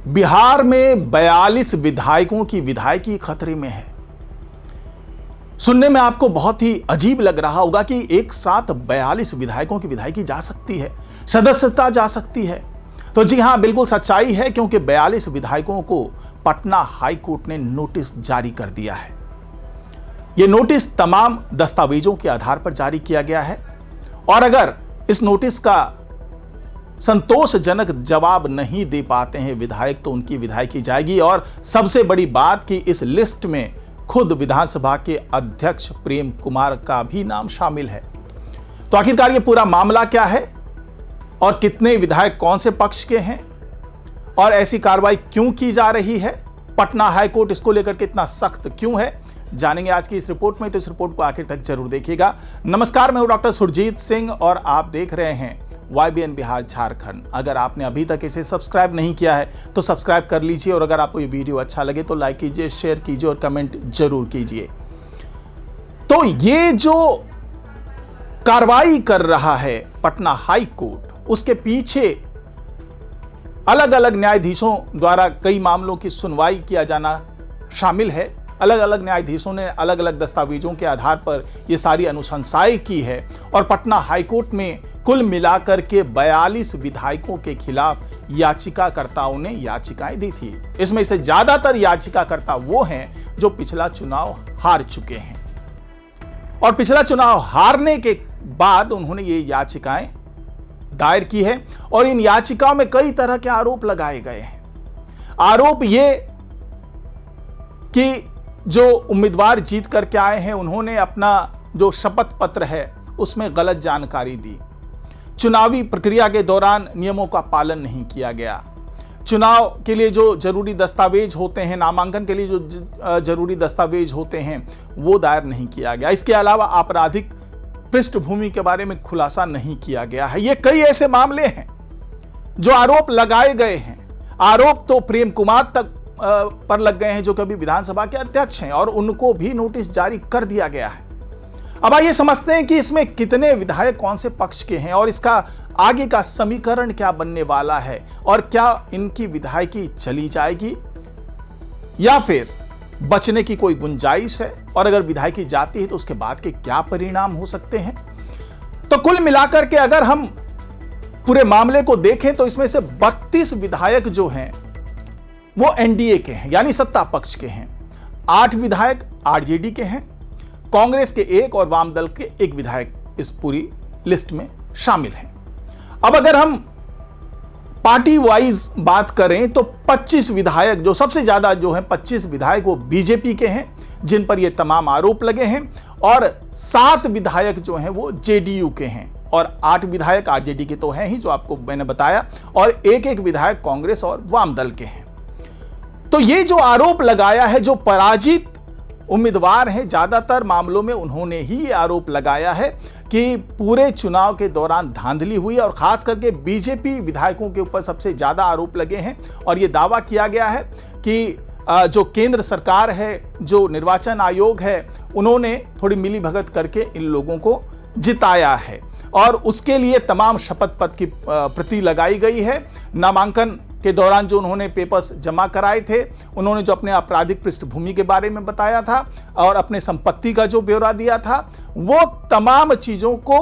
बिहार में 42 विधायकों की विधायकी खतरे में है। सुनने में आपको बहुत ही अजीब लग रहा होगा कि एक साथ 42 विधायकों की विधायकी जा सकती है, सदस्यता जा सकती है। तो जी हां, बिल्कुल सच्चाई है, क्योंकि 42 विधायकों को पटना हाई कोर्ट ने नोटिस जारी कर दिया है। यह नोटिस तमाम दस्तावेजों के आधार पर जारी किया गया है और अगर इस नोटिस का संतोषजनक जवाब नहीं दे पाते हैं विधायक तो उनकी विधायकी जाएगी। और सबसे बड़ी बात कि इस लिस्ट में खुद विधानसभा के अध्यक्ष प्रेम कुमार का भी नाम शामिल है। तो आखिरकार ये पूरा मामला क्या है और कितने विधायक कौन से पक्ष के हैं और ऐसी कार्रवाई क्यों की जा रही है, पटना हाई कोर्ट इसको लेकर के इतना सख्त क्यों है, जानेंगे आज की इस रिपोर्ट में। तो इस रिपोर्ट को आखिर तक जरूर देखिएगा। नमस्कार, मैं हूं डॉक्टर सुरजीत सिंह और आप देख रहे हैं YBN बिहार झारखंड। अगर आपने अभी तक इसे सब्सक्राइब नहीं किया है तो सब्सक्राइब कर लीजिए और अगर आपको ये वीडियो अच्छा लगे तो लाइक कीजिए, शेयर कीजिए और कमेंट जरूर कीजिए। तो ये जो कार्रवाई कर रहा है पटना हाई कोर्ट, उसके पीछे अलग अलग न्यायाधीशों द्वारा कई मामलों की सुनवाई किया जाना शामिल है। अलग अलग न्यायाधीशों ने अलग अलग दस्तावेजों के आधार पर यह सारी अनुशंसाएं की है और पटना हाईकोर्ट में कुल मिलाकर के 42 विधायकों के खिलाफ याचिकाकर्ताओं ने याचिकाएं दी थी। इसमें से ज्यादातर याचिकाकर्ता वो हैं जो पिछला चुनाव हार चुके हैं और पिछला चुनाव हारने के बाद उन्होंने ये याचिकाएं दायर की है और इन याचिकाओं में कई तरह के आरोप लगाए गए हैं। आरोप ये कि जो उम्मीदवार जीत करके आए हैं उन्होंने अपना जो शपथ पत्र है उसमें गलत जानकारी दी, चुनावी प्रक्रिया के दौरान नियमों का पालन नहीं किया गया, चुनाव के लिए जो जरूरी दस्तावेज होते हैं, नामांकन के लिए जो जरूरी दस्तावेज होते हैं वो दायर नहीं किया गया। इसके अलावा आपराधिक पृष्ठभूमि के बारे में खुलासा नहीं किया गया है। ये कई ऐसे मामले हैं जो आरोप लगाए गए हैं। आरोप तो प्रेम कुमार तक पर लग गए हैं जो कभी विधानसभा के अध्यक्ष हैं और उनको भी नोटिस जारी कर दिया गया है। अब आइए समझते हैं कि इसमें कितने विधायक कौन से पक्ष के हैं और इसका आगे का समीकरण क्या बनने वाला है और क्या इनकी विधायकी चली जाएगी या फिर बचने की कोई गुंजाइश है, और अगर विधायकी जाती है तो उसके बाद के क्या परिणाम हो सकते हैं। तो कुल मिलाकर के अगर हम पूरे मामले को देखें तो इसमें से 32 विधायक जो हैं वो एनडीए के हैं, यानी सत्ता पक्ष के हैं। 8 विधायक आरजेडी के हैं, कांग्रेस के 1 और वाम दल के 1 विधायक इस पूरी लिस्ट में शामिल हैं। अब अगर हम पार्टी वाइज बात करें तो 25 विधायक, जो सबसे ज्यादा जो है 25 विधायक वो बीजेपी के हैं जिन पर ये तमाम आरोप लगे हैं, और 7 विधायक जो हैं वो जेडीयू के हैं और 8 विधायक आरजेडी के तो हैं ही जो आपको मैंने बताया, और 1-1 विधायक कांग्रेस और वाम दल के हैं। तो ये जो आरोप लगाया है, जो पराजित उम्मीदवार हैं, ज्यादातर मामलों में उन्होंने ही ये आरोप लगाया है कि पूरे चुनाव के दौरान धांधली हुई और खास करके बीजेपी विधायकों के ऊपर सबसे ज्यादा आरोप लगे हैं। और ये दावा किया गया है कि जो केंद्र सरकार है, जो निर्वाचन आयोग है, उन्होंने थोड़ी मिलीभगत करके इन लोगों को जिताया है और उसके लिए तमाम शपथ पत्र की प्रति लगाई गई है। नामांकन के दौरान जो उन्होंने पेपर्स जमा कराए थे, उन्होंने जो अपने आपराधिक पृष्ठभूमि के बारे में बताया था और अपने संपत्ति का जो ब्यौरा दिया था, वो तमाम चीजों को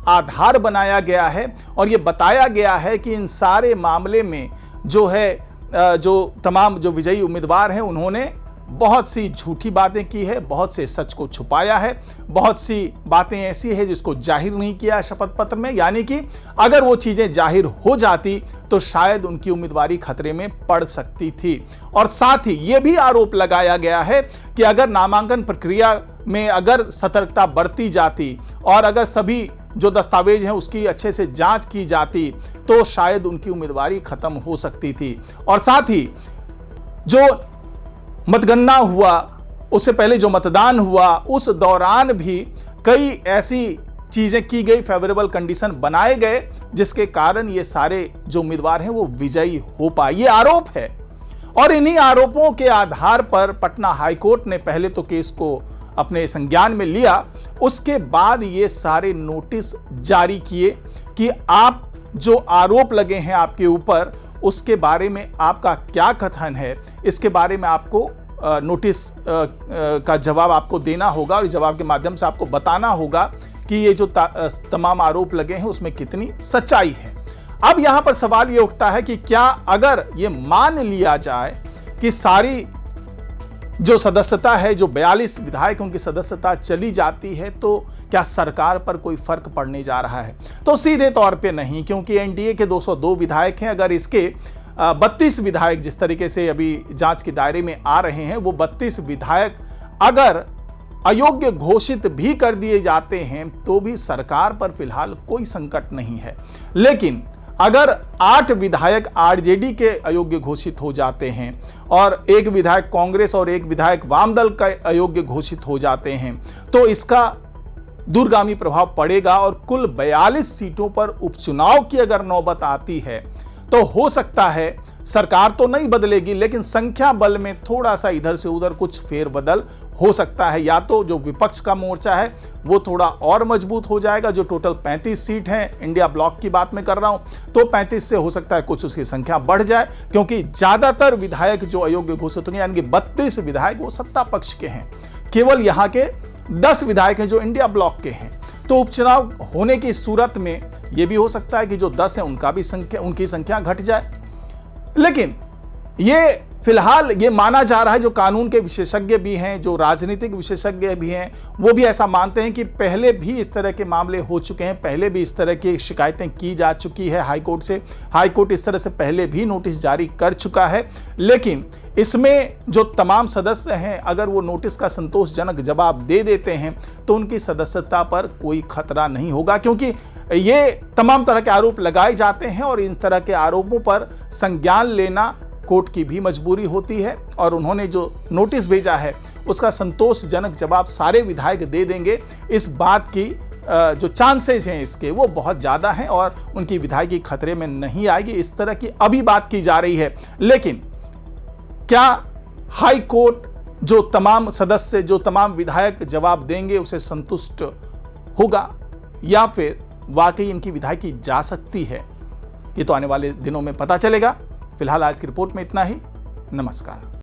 आधार बनाया गया है और ये बताया गया है कि इन सारे मामले में जो है जो तमाम जो विजयी उम्मीदवार हैं उन्होंने बहुत सी झूठी बातें की है, बहुत से सच को छुपाया है, बहुत सी बातें ऐसी है जिसको जाहिर नहीं किया शपथ पत्र में, यानी कि अगर वो चीजें जाहिर हो जाती तो शायद उनकी उम्मीदवारी खतरे में पड़ सकती थी। और साथ ही ये भी आरोप लगाया गया है कि अगर नामांकन प्रक्रिया में अगर सतर्कता बरती जाती और अगर सभी जो दस्तावेज हैं उसकी अच्छे से जांच की जाती तो शायद उनकी उम्मीदवारी खत्म हो सकती थी। और साथ ही जो मतगणना हुआ, उससे पहले जो मतदान हुआ, उस दौरान भी कई ऐसी चीजें की गई, फेवरेबल कंडीशन बनाए गए जिसके कारण ये सारे जो उम्मीदवार हैं वो विजयी हो पाए। ये आरोप है और इन्हीं आरोपों के आधार पर पटना हाईकोर्ट ने पहले तो केस को अपने संज्ञान में लिया, उसके बाद ये सारे नोटिस जारी किए कि आप जो आरोप लगे हैं आपके ऊपर उसके बारे में आपका क्या कथन है, इसके बारे में आपको नोटिस का जवाब आपको देना होगा और जवाब के माध्यम से आपको बताना होगा कि ये जो तमाम आरोप लगे हैं उसमें कितनी सच्चाई है। अब यहां पर सवाल ये उठता है कि क्या अगर ये मान लिया जाए कि सारी जो सदस्यता है, जो 42 विधायकों की सदस्यता चली जाती है, तो क्या सरकार पर कोई फर्क पड़ने जा रहा है? तो सीधे तौर पे नहीं, क्योंकि एनडीए के 202 विधायक हैं। अगर इसके 32 विधायक जिस तरीके से अभी जांच के दायरे में आ रहे हैं, वो 32 विधायक अगर अयोग्य घोषित भी कर दिए जाते हैं तो भी सरकार पर फिलहाल कोई संकट नहीं है। लेकिन अगर 8 विधायक आरजेडी के अयोग्य घोषित हो जाते हैं और 1 विधायक कांग्रेस और 1 विधायक वामदल का अयोग्य घोषित हो जाते हैं तो इसका दूरगामी प्रभाव पड़ेगा और कुल 42 सीटों पर उपचुनाव की अगर नौबत आती है तो हो सकता है सरकार तो नहीं बदलेगी, लेकिन संख्या बल में थोड़ा सा इधर से उधर कुछ फेरबदल हो सकता है। या तो जो विपक्ष का मोर्चा है वो थोड़ा और मजबूत हो जाएगा, जो टोटल 35 सीट हैं, इंडिया ब्लॉक की बात मैं कर रहा हूं, तो 35 से हो सकता है कुछ उसकी संख्या बढ़ जाए, क्योंकि ज्यादातर विधायक जो अयोग्य घोषित होंगे, यानी कि 32 विधायक वो सत्ता पक्ष के हैं, केवल यहाँ के 10 विधायक हैं जो इंडिया ब्लॉक के हैं। तो उपचुनाव होने की सूरत में यह भी हो सकता है कि जो 10 हैं उनकी संख्या घट जाए। लेकिन ये फिलहाल ये माना जा रहा है, जो कानून के विशेषज्ञ भी हैं, जो राजनीतिक विशेषज्ञ भी हैं, वो भी ऐसा मानते हैं कि पहले भी इस तरह के मामले हो चुके हैं, पहले भी इस तरह की शिकायतें की जा चुकी है हाईकोर्ट से। हाईकोर्ट इस तरह से पहले भी नोटिस जारी कर चुका है। लेकिन इसमें जो तमाम सदस्य हैं, अगर वो नोटिस का संतोषजनक जवाब दे देते हैं तो उनकी सदस्यता पर कोई खतरा नहीं होगा, क्योंकि ये तमाम तरह के आरोप लगाए जाते हैं और इन तरह के आरोपों पर संज्ञान लेना कोर्ट की भी मजबूरी होती है। और उन्होंने जो नोटिस भेजा है उसका संतोषजनक जवाब सारे विधायक दे देंगे, इस बात की जो चांसेस हैं इसके वो बहुत ज़्यादा हैं और उनकी विधायकी खतरे में नहीं आएगी, इस तरह की अभी बात की जा रही है। लेकिन क्या हाई कोर्ट जो तमाम सदस्य, जो तमाम विधायक जवाब देंगे उसे संतुष्ट होगा या फिर वाकई इनकी विधायकी जा सकती है? ये तो आने वाले दिनों में पता चलेगा। फिलहाल आज की रिपोर्ट में इतना ही। नमस्कार।